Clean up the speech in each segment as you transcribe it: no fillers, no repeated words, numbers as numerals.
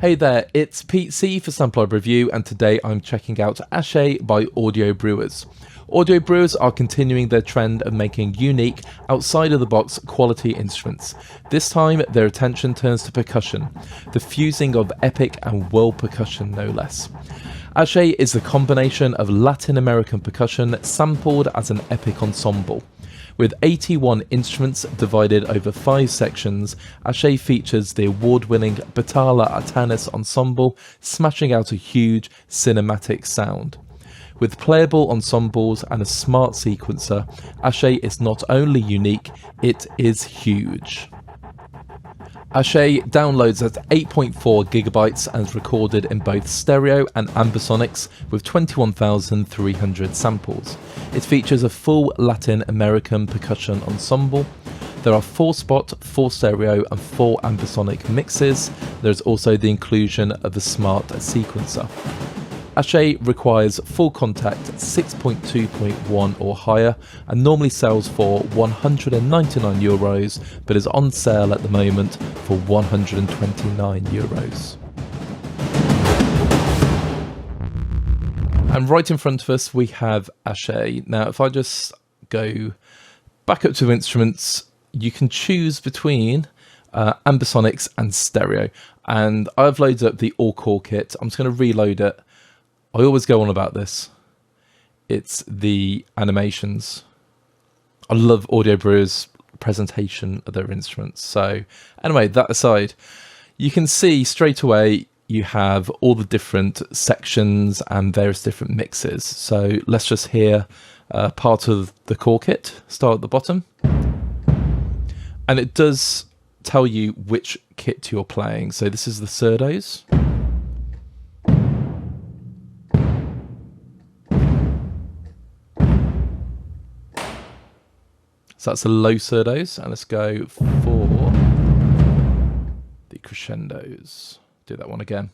Hey there, it's Pete C for Sample Library Review, and today I'm checking out Ashe by Audio Brewers. Audio Brewers are continuing their trend of making unique, outside-of-the-box quality instruments. This time, their attention turns to percussion, the fusing of epic and world percussion no less. Ashe is the combination of Latin American percussion sampled as an epic ensemble. With 81 instruments divided over 5 sections, Ashe features the award-winning Batalá Atenas ensemble, smashing out a huge cinematic sound. With playable ensembles and a smart sequencer, Ashe is not only unique, it is huge. Ashe downloads at 8.4 gigabytes and is recorded in both stereo and ambisonics with 21,300 samples. It features a full Latin American percussion ensemble. There are 4-spot, 4 stereo and 4 ambisonic mixes. There is also the inclusion of a smart sequencer. Ashe requires full contact 6.2.1 or higher and normally sells for €199 but is on sale at the moment for €129. And right in front of us we have Ashe. Now if I just go back up to instruments, you can choose between ambisonics and stereo, and I've loaded up the all-core kit. I'm just going to reload it. I always go on about this. It's the animations. I love Audio Brewers' presentation of their instruments. So anyway, that aside, you can see straight away you have all the different sections and various different mixes. So let's just hear part of the core kit, start at the bottom. And it does tell you which kit you're playing. So this is the surdos. So that's the low surdos, and let's go for the crescendos. Do that one again.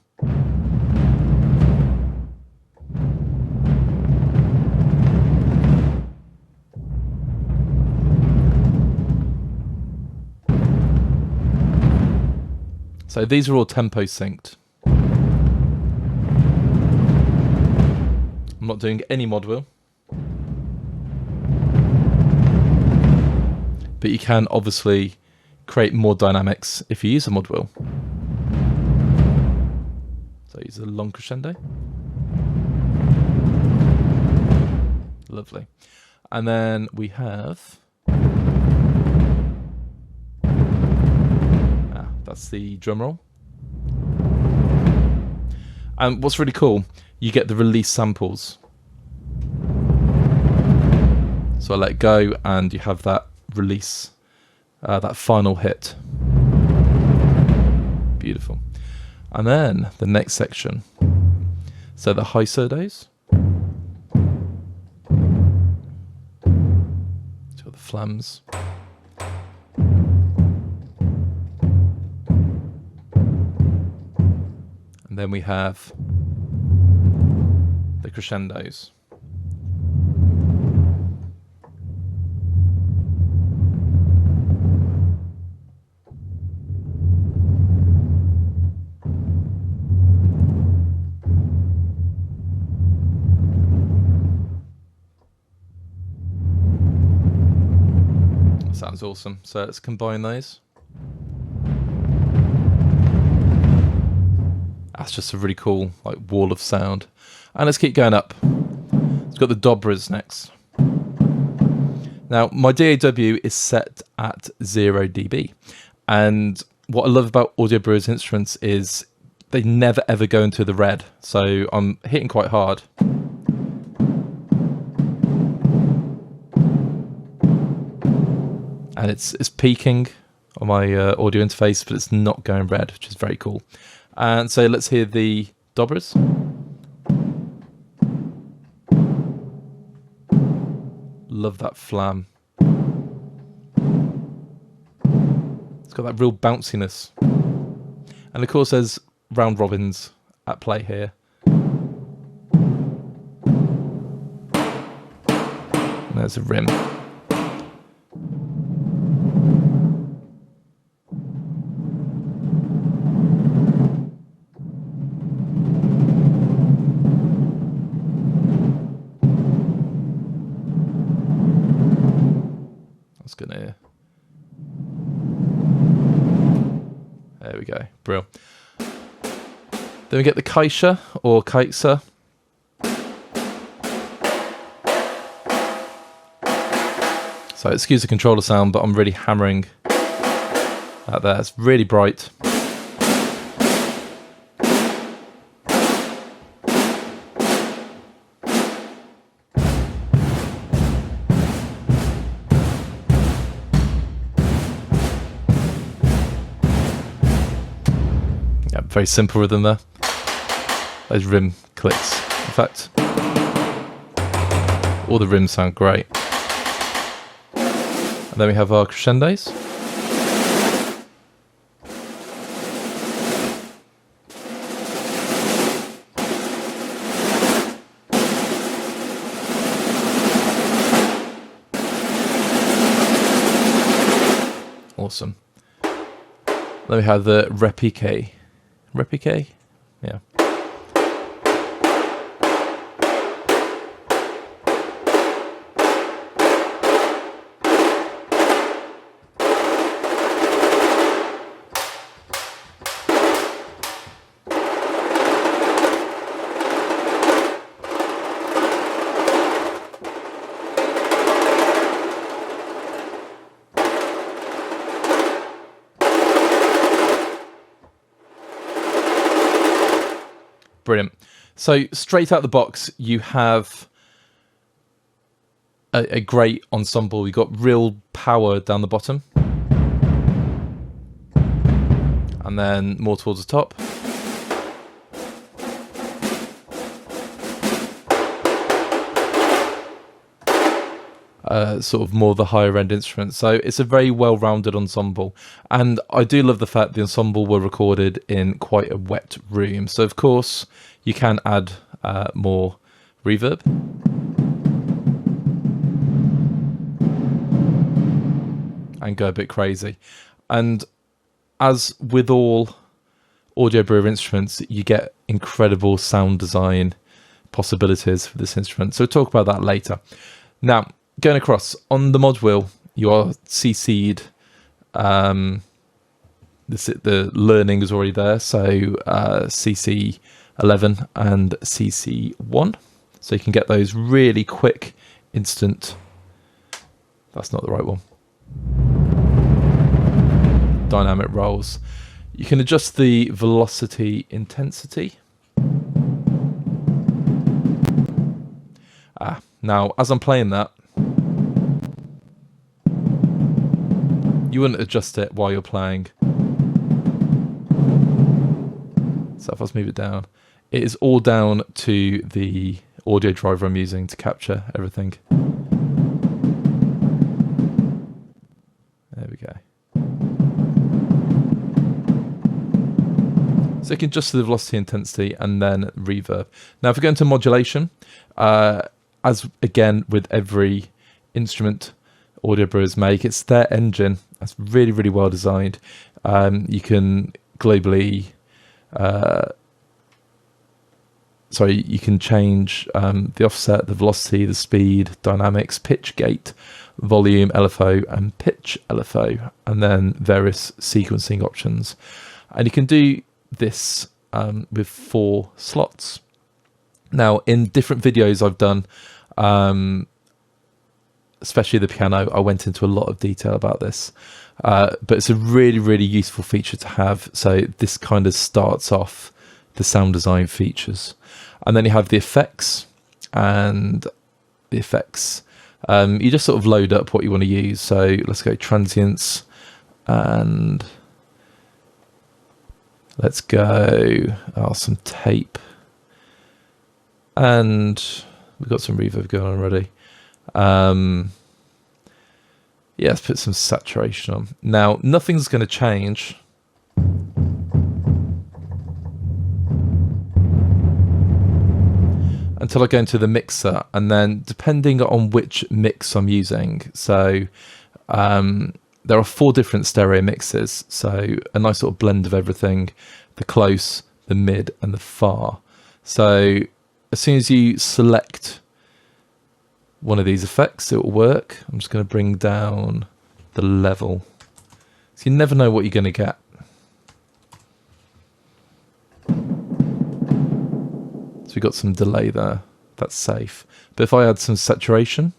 So these are all tempo synced. I'm not doing any mod wheel. But you can obviously create more dynamics if you use a mod wheel. So use a long crescendo. Lovely. And then we have... that's the drum roll. And what's really cool, you get the release samples. So I let go and you have that release, that final hit. Beautiful. And then the next section, so the high surdos, so the flams, and then we have the crescendos. Sounds awesome. So let's combine those. That's just a really cool like wall of sound. And let's keep going up. It's got the Dobras next. Now my DAW is set at 0 dB, and what I love about Audio Brewers instruments is they never ever go into the red. So I'm hitting quite hard. And it's peaking on my audio interface, but it's not going red, which is very cool. And so let's hear the Dobras. Love that flam. It's got that real bounciness. And of course there's round robins at play here. And there's a rim. There we go, brill. Then we get the Kaisha or Kaitsa. So excuse the controller sound, but I'm really hammering out there. It's really bright. Yeah, very simple rhythm there. Those rim clicks. In fact, all the rims sound great. And then we have our crescendos. Awesome. Then we have the repique. Repique? Yeah. Brilliant. So straight out the box, you have a great ensemble. You've got real power down the bottom. And then more towards the top. Sort of more the higher end instruments. So it's a very well-rounded ensemble. And I do love the fact the ensemble were recorded in quite a wet room. So of course you can add more reverb. And go a bit crazy. And as with all Audio Brewer instruments, you get incredible sound design possibilities for this instrument. So we'll talk about that later. Now, going across on the mod wheel, you are CC'd. The learning is already there, so CC 11 and CC 1, so you can get those really quick, instant. That's not the right one. Dynamic rolls. You can adjust the velocity intensity. Now as I'm playing that, you wouldn't adjust it while you're playing. So if I just move it down, it is all down to the audio driver I'm using to capture everything. There we go. So you can adjust the velocity, intensity, and then reverb. Now if we go into modulation, as again with every instrument Audio Brewers make, it's their engine. That's really, really well designed. You can globally, you can change the offset, the velocity, the speed, dynamics, pitch gate, volume, LFO, and pitch LFO, and then various sequencing options. And you can do this with 4 slots. Now, in different videos I've done, especially the piano, I went into a lot of detail about this, but it's a really, really useful feature to have. So this kind of starts off the sound design features, and then you have the effects, and the effects, you just sort of load up what you want to use. So let's go transients, and let's go some tape, and we've got some reverb going on already. Yeah, let's put some saturation on. Now, nothing's going to change until I go into the mixer, and then depending on which mix I'm using. So there are 4 different stereo mixes, so a nice sort of blend of everything: the close, the mid, and the far. So as soon as you select one of these effects, it will work. I'm just going to bring down the level, so you never know what you're going to get. we got some delay there. That's safe. But if I add some saturation,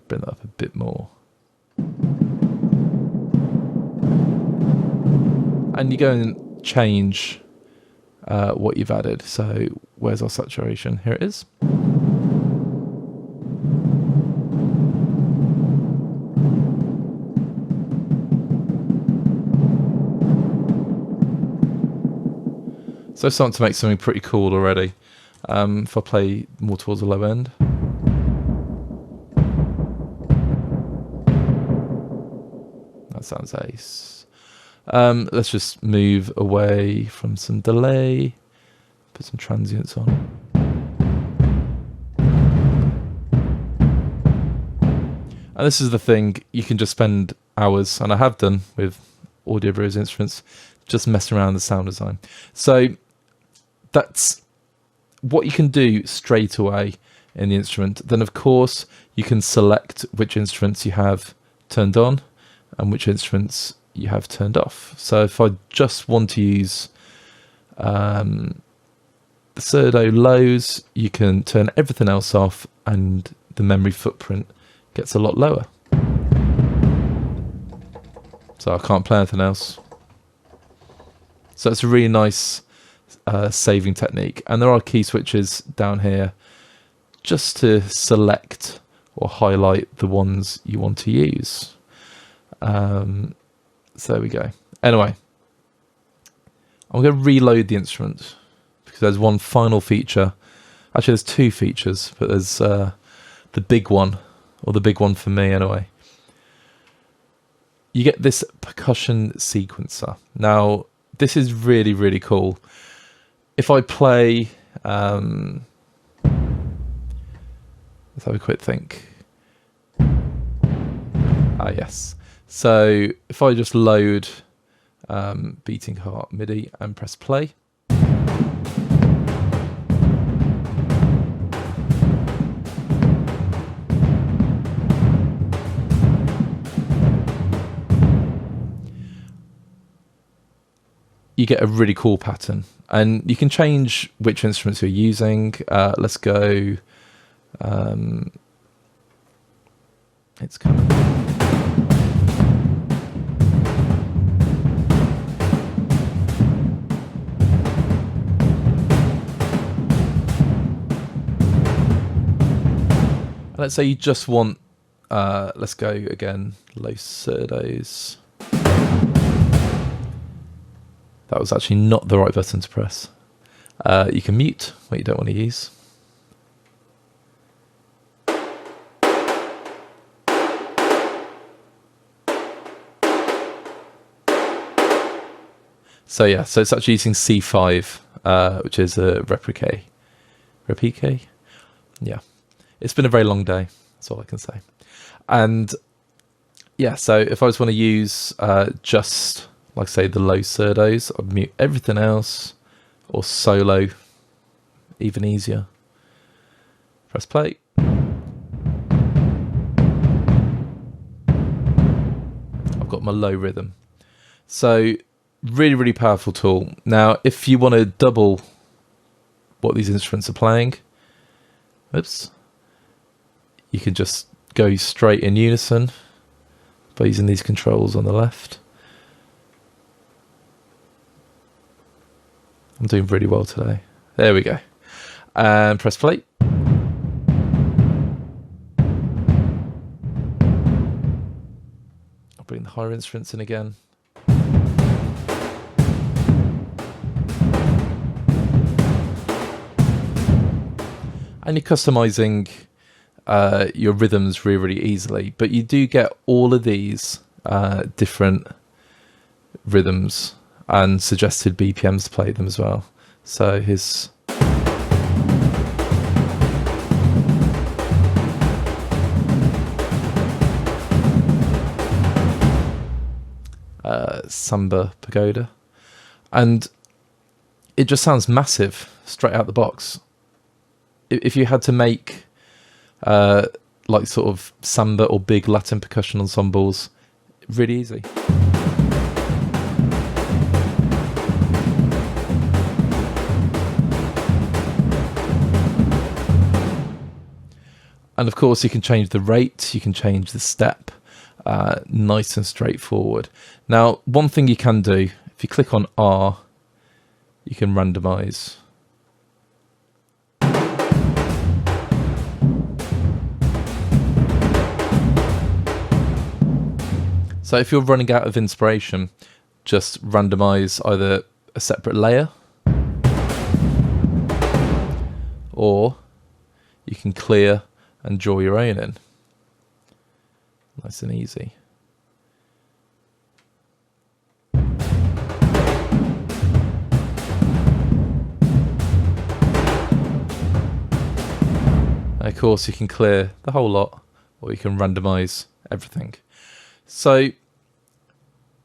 bring that up a bit more. And you go and change what you've added. So where's our saturation? Here it is. So starting to make something pretty cool already. If I play more towards the low end. That sounds ace. Let's just move away from some delay. Put some transients on. And this is the thing, you can just spend hours, and I have done with Audio Brewers instruments, just messing around with the sound design. So that's what you can do straight away in the instrument. Then of course you can select which instruments you have turned on and which instruments you have turned off. So if I just want to use the Surdo lows, you can turn everything else off and the memory footprint gets a lot lower. So I can't play anything else. So it's a really nice saving technique. And there are key switches down here just to select or highlight the ones you want to use. So there we go. Anyway, I'm going to reload the instrument because there's one final feature. Actually, there's two features, but there's the big one, or the big one for me anyway. You get this percussion sequencer. Now, this is really, really cool. If I play, let's have a quick think. Ah, yes. So if I just load Beating Heart MIDI and press play. You get a really cool pattern, and you can change which instruments you're using. Let's go. It's coming. Let's say you just want, let's go again, low surdos. That was actually not the right button to press. You can mute what you don't want to use. So yeah, so it's actually using C5, which is a replique. Replique? Yeah. It's been a very long day, that's all I can say. And yeah, so if I just want to use just, like say, the low surdos, I'd mute everything else, or solo, even easier. Press play. I've got my low rhythm. So really, really powerful tool. Now, if you want to double what these instruments are playing, oops, you can just go straight in unison by using these controls on the left. I'm doing really well today. There we go. And press play. I'll bring the higher instruments in again. And you're customizing your rhythms really, really easily, but you do get all of these different rhythms and suggested BPMs to play them as well. So here's Samba Pagoda, and it just sounds massive straight out the box. If you had to make like sort of samba or big Latin percussion ensembles, really easy. And of course you can change the rate, you can change the step, nice and straightforward. Now, one thing you can do, if you click on R, you can randomize. So if you're running out of inspiration, just randomize either a separate layer, or you can clear and draw your own in. Nice and easy. And of course you can clear the whole lot, or you can randomize everything. So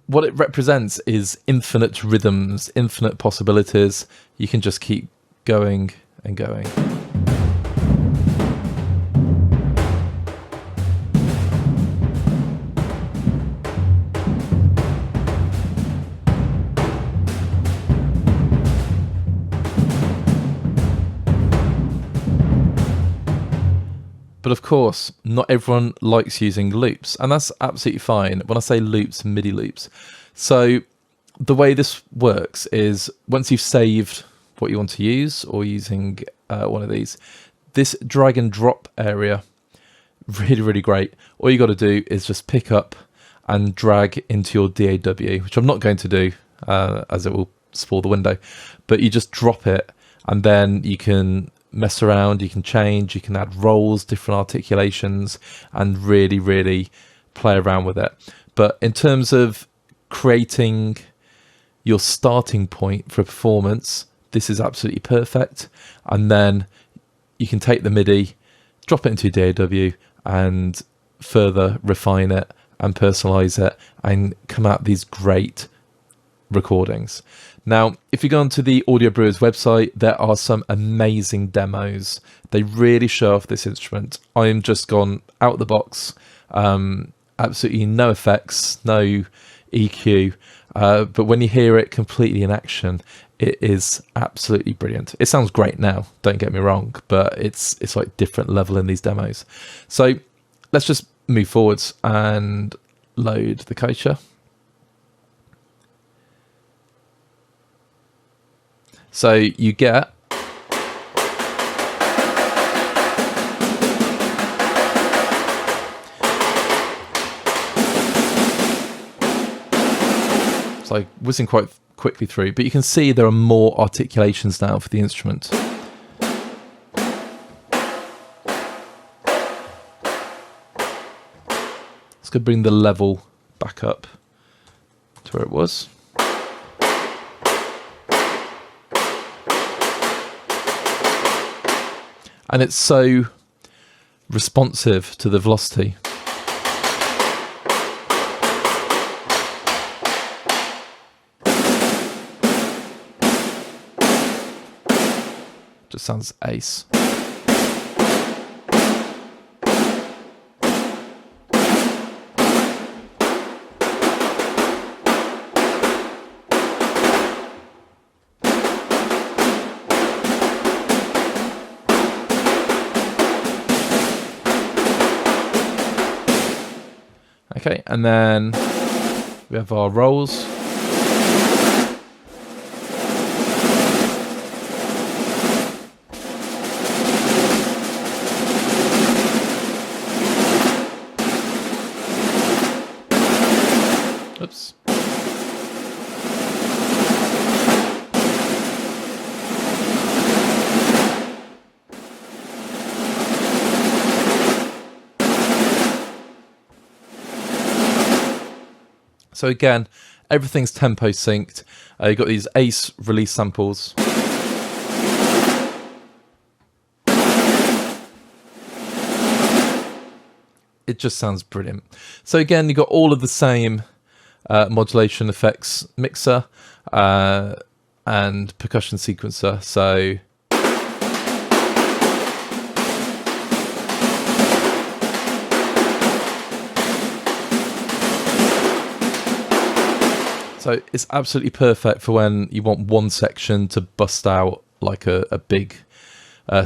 what it represents is infinite rhythms, infinite possibilities. You can just keep going and going. But of course, not everyone likes using loops, and that's absolutely fine. When I say loops, MIDI loops. So the way this works is once you've saved what you want to use, or using one of these, this drag and drop area, really, really great. All you got to do is just pick up and drag into your DAW, which I'm not going to do as it will spoil the window, but you just drop it and then you can mess around, you can change, you can add rolls, different articulations, and really, really play around with it. But in terms of creating your starting point for a performance, this is absolutely perfect. And then you can take the MIDI, drop it into your DAW, and further refine it and personalize it and come out these great recordings. Now, if you go onto the Audio Brewers website, there are some amazing demos. They really show off this instrument. I'm just gone out the box, absolutely no effects, no EQ, but when you hear it completely in action, it is absolutely brilliant. It sounds great now, don't get me wrong, but it's like different level in these demos. So let's just move forwards and load the Kosher. So you get it's like whizzing quite quickly through, but you can see there are more articulations now for the instrument. Let's go bring the level back up to where it was. And it's so responsive to the velocity. Just sounds ace. Okay, and then we have our rolls. Oops. So again, everything's tempo synced. You've got these Ace release samples. It just sounds brilliant. So again, you've got all of the same modulation effects mixer and percussion sequencer. So it's absolutely perfect for when you want one section to bust out like a big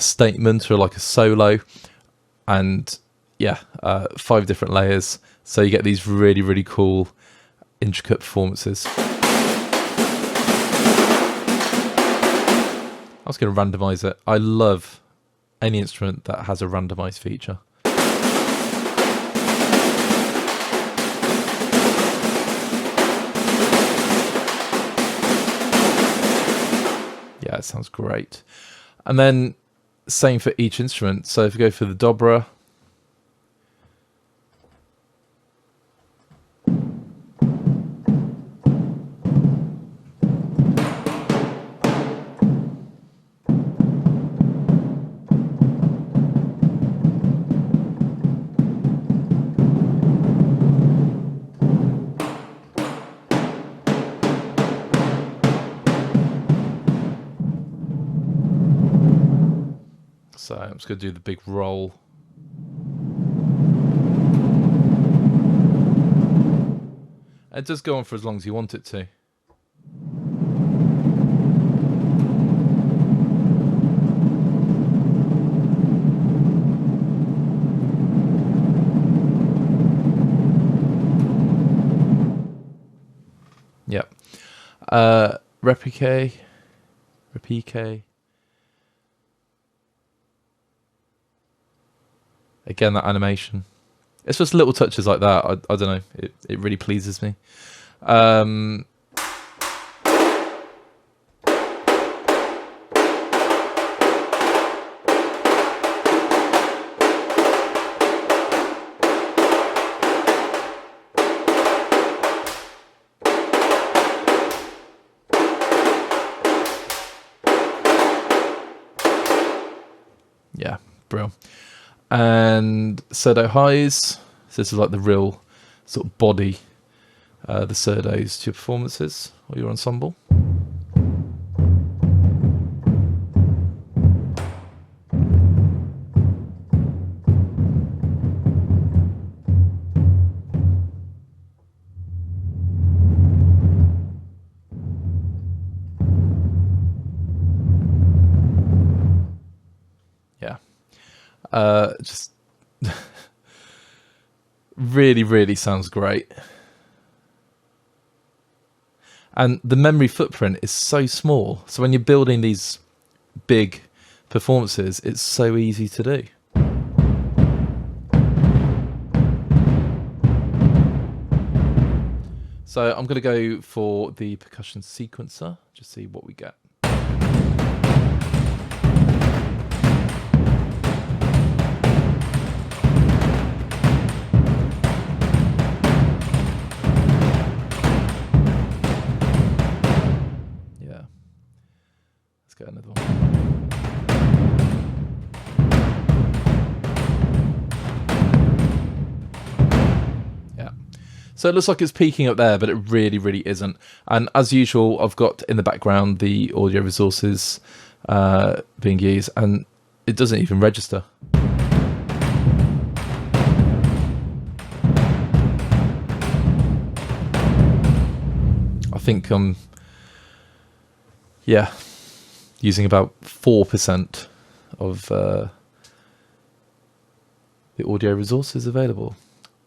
statement or like a solo, and yeah, 5 different layers. So you get these really, really cool, intricate performances. I was going to randomize it. I love any instrument that has a randomize feature. Yeah, it sounds great. And then same for each instrument. So if you go for the Dobra, so I'm just going to do the big roll. It does go on for as long as you want it to. Yep. Repique. Again, that animation. It's just little touches like that. I don't know. It really pleases me. Yeah, brilliant. And Surdo highs. So this is like the real sort of body, the surdos to your performances or your ensemble. Yeah. Just really, really sounds great. And the memory footprint is so small. So when you're building these big performances, it's so easy to do. So I'm going to go for the percussion sequencer, just see what we get. Let's get another one. Yeah. So it looks like it's peaking up there, but it really, really isn't. And as usual, I've got in the background the audio resources being used, and it doesn't even register. I think yeah, using about 4% of the audio resources available.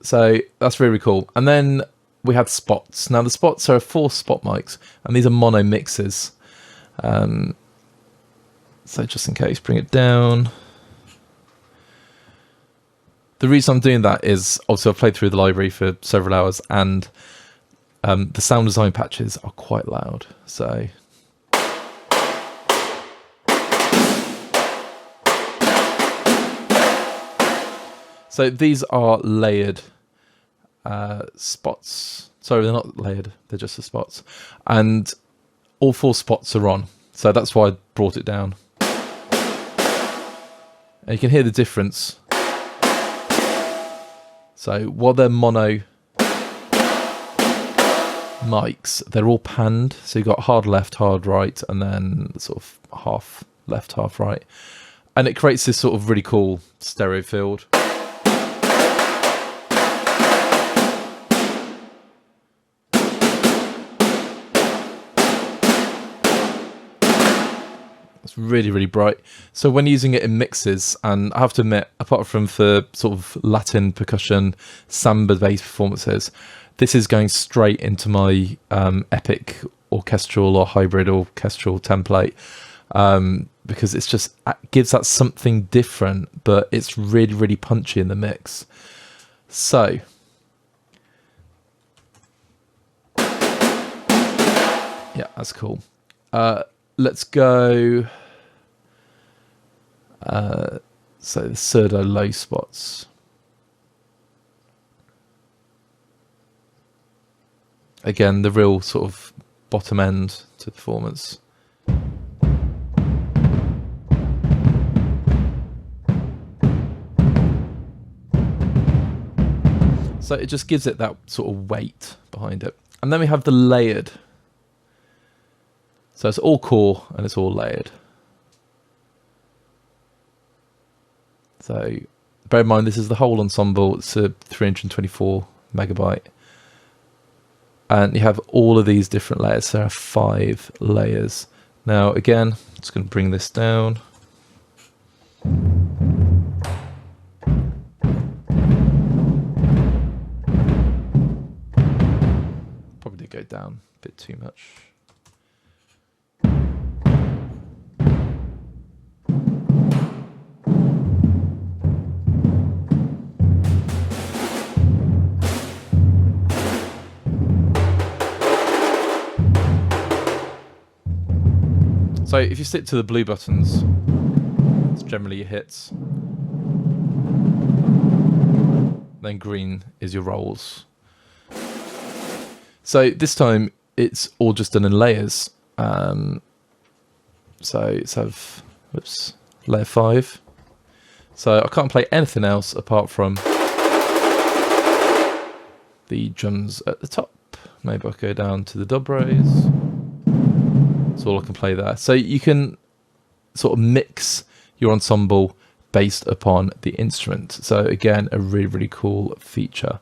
So that's really cool. And then we have spots. Now the spots are 4 spot mics, and these are mono mixes. So just in case, bring it down. The reason I'm doing that is obviously I've played through the library for several hours, and the sound design patches are quite loud. So these are layered spots. Sorry, they're not layered. They're just the spots. And all 4 spots are on. So that's why I brought it down. And you can hear the difference. So while they're mono mics, they're all panned. So you've got hard left, hard right, and then sort of half left, half right. And it creates this sort of really cool stereo field. That's It's really, really bright. So when using it in mixes, and I have to admit, apart from for sort of Latin percussion, samba-based performances, this is going straight into my epic orchestral or hybrid orchestral template, because it's just gives that something different, but it's really, really punchy in the mix. So yeah, that's cool. Let's go. So the pseudo low spots. Again, the real sort of bottom end to performance. So it just gives it that sort of weight behind it. And then we have the layered. So it's all core and it's all layered. So bear in mind, this is the whole ensemble. It's a 324 megabyte. And you have all of these different layers. There are 5 layers. Now, again, I'm just going to bring this down. Probably did go down a bit too much. So if you stick to the blue buttons, it's generally your hits. Then green is your rolls. So this time it's all just done in layers. So let's have, whoops, layer 5. So I can't play anything else apart from the drums at the top. Maybe I'll go down to the Dobras. That's all I can play there. So you can sort of mix your ensemble based upon the instrument. So again, a really, really cool feature.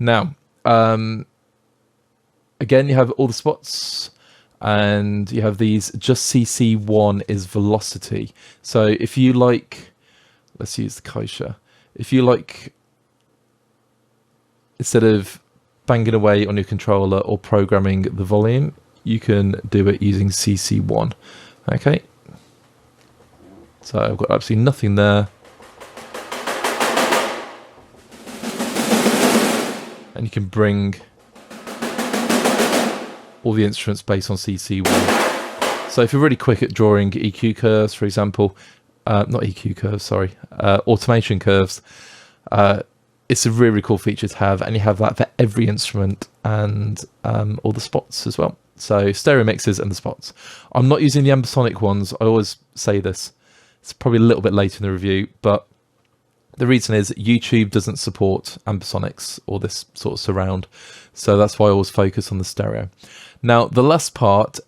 Now, again, you have all the spots and you have these. Just CC1 is velocity. So if you like, let's use the Kaisha. If you like, instead of banging away on your controller or programming the volume, you can do it using CC1. Okay. So I've got absolutely nothing there. And you can bring all the instruments based on CC1. So if you're really quick at drawing EQ curves, for example, not EQ curves, sorry, automation curves, it's a really, really cool feature to have, and you have that for every instrument and all the spots as well. So stereo mixes and the spots. I'm not using the ambisonic ones. I always say this. It's probably a little bit late in the review, but the reason is YouTube doesn't support ambisonics or this sort of surround. So that's why I always focus on the stereo. Now, the last part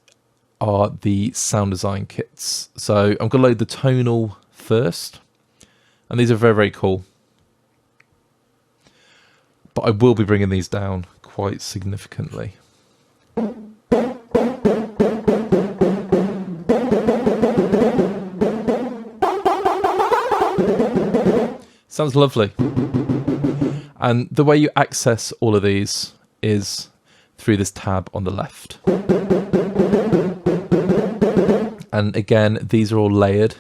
are the sound design kits. So I'm going to load the tonal first. And these are very, very cool. But I will be bringing these down quite significantly. Sounds lovely. And the way you access all of these is through this tab on the left. And again, these are all layered,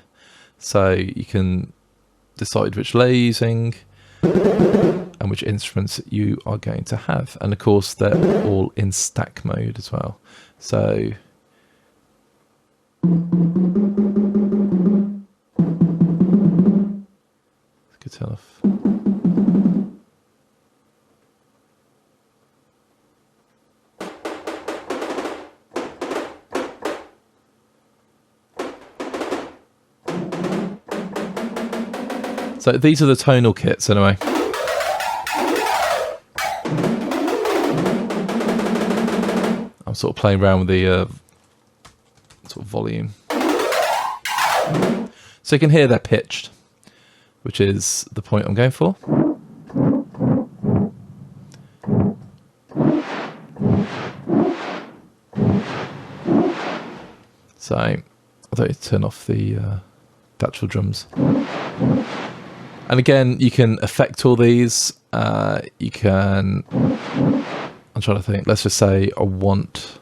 so you can decide which layer you're using and which instruments you are going to have. And of course, they're all in stack mode as well. So good enough. So these are the tonal kits anyway. I'm sort of playing around with the sort of volume. So you can hear they're pitched, which is the point I'm going for. So Although turn off the actual drums. And again, you can affect all these. You can, I'm trying to think, let's just say I want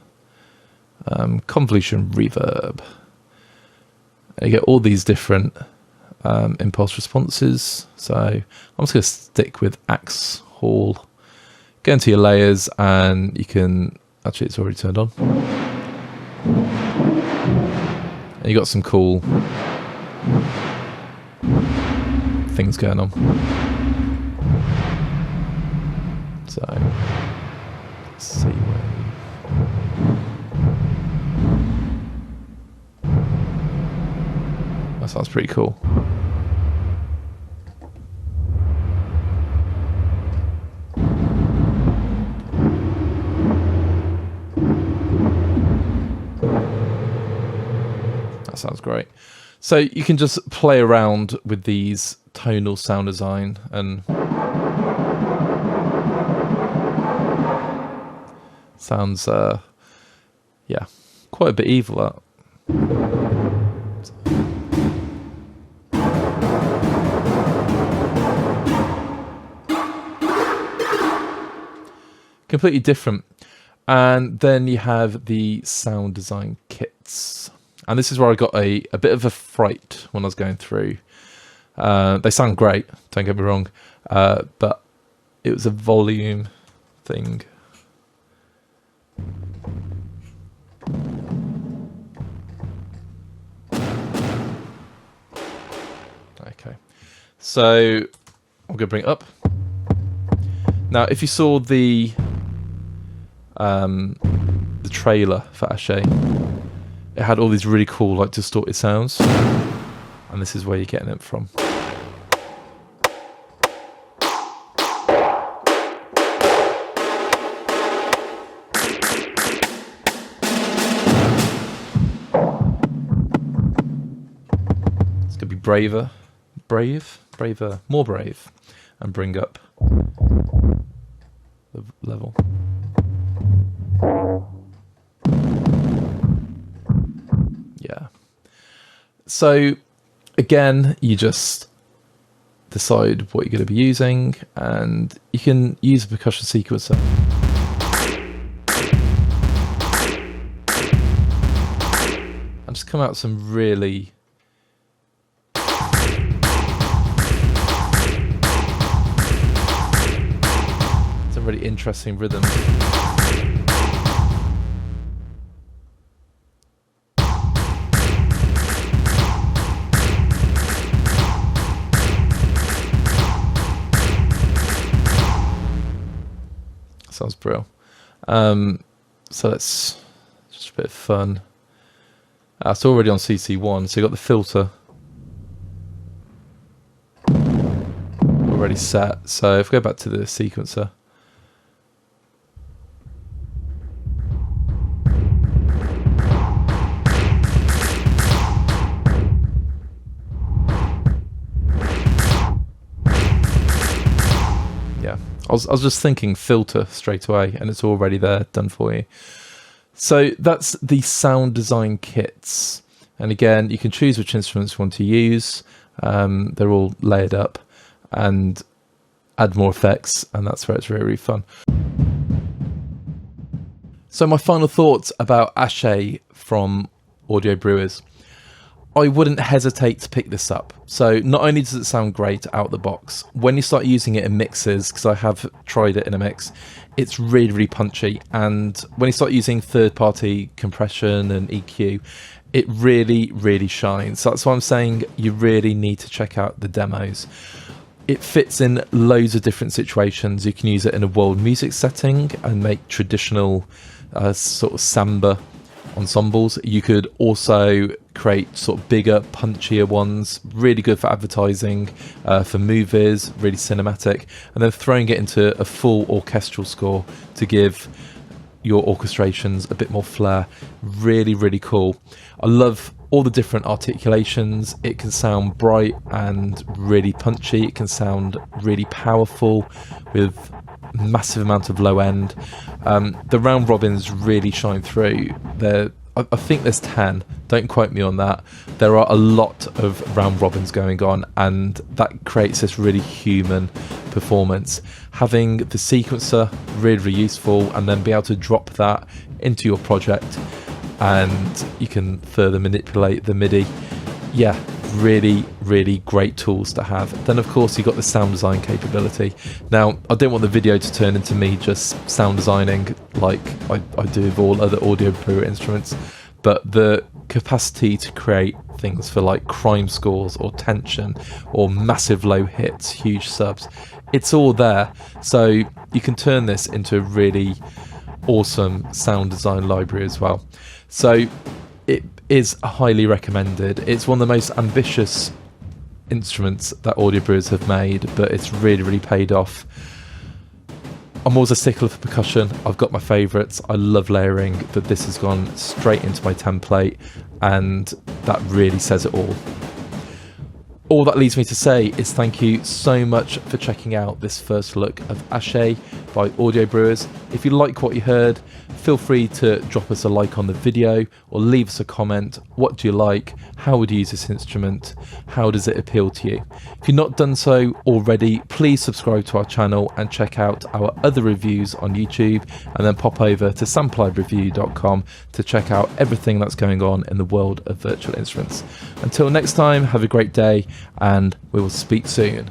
convolution reverb. And you get all these different impulse responses. So I'm just going to stick with Axe Hall. Go into your layers and you can, actually it's already turned on. And you got some cool things going on. So let's see where that sounds pretty cool. That sounds great. So you can just play around with these tonal sound design and sounds yeah, quite a bit evil that. Completely different. And then you have the sound design kits. And this is where I got a bit of a fright when I was going through. They sound great, don't get me wrong, but it was a volume thing. Okay, so I'm going to bring it up. Now, if you saw the trailer for Ashe, it had all these really cool, like, distorted sounds, and this is where you're getting it from. It's gonna be braver, more brave, and bring up the level. Yeah. So again, you just decide what you're going to be using, and you can use a percussion sequencer. And just come out with some really interesting rhythms. Sounds brilliant. So let's just a bit of fun. It's already on CC1, so you got the filter already set. So if we go back to the sequencer, I was just thinking filter straight away, and it's already there, done for you. So that's the sound design kits. And again, you can choose which instruments you want to use. They're all layered up, and add more effects, and that's where it's really, really fun. So my final thoughts about Ashe from Audio Brewers. I wouldn't hesitate to pick this up. So not only does it sound great out the box, when you start using it in mixes, because I have tried it in a mix, it's really, really punchy. And when you start using third-party compression and EQ, it really, really shines. So that's why I'm saying you really need to check out the demos. It fits in loads of different situations. You can use it in a world music setting and make traditional sort of samba ensembles. You could also create sort of bigger, punchier ones, really good for advertising, for movies, really cinematic, and then throwing it into a full orchestral score to give your orchestrations a bit more flair. Really, really cool. I love all the different articulations. It can sound bright and really punchy. It can sound really powerful with massive amount of low end. The round robins really shine through. I I think there's 10, don't quote me on that. There are a lot of round robins going on, and that creates this really human performance. Having the sequencer really useful, and then be able to drop that into your project and you can further manipulate the MIDI. Yeah, really great tools to have. Then of course you've got the sound design capability. Now I don't want the video to turn into me just sound designing like I do with all other audio brewer instruments, but the capacity to create things for like crime scores or tension or massive low hits, huge subs, it's all there. So you can turn this into a really awesome sound design library as well. So it is highly recommended. It's one of the most ambitious instruments that audio brewers have made, but it's really paid off. I'm always a stickler for percussion. I've got my favourites. I love layering, but this has gone straight into my template, and that really says it all. All that leaves me to say is thank you so much for checking out this first look of Ashe by Audio Brewers. If you like what you heard, feel free to drop us a like on the video or leave us a comment. What do you like? How would you use this instrument? How does it appeal to you? If you've not done so already, please subscribe to our channel and check out our other reviews on YouTube, and then pop over to sampleabreview.com to check out everything that's going on in the world of virtual instruments. Until next time, have a great day, and we will speak soon.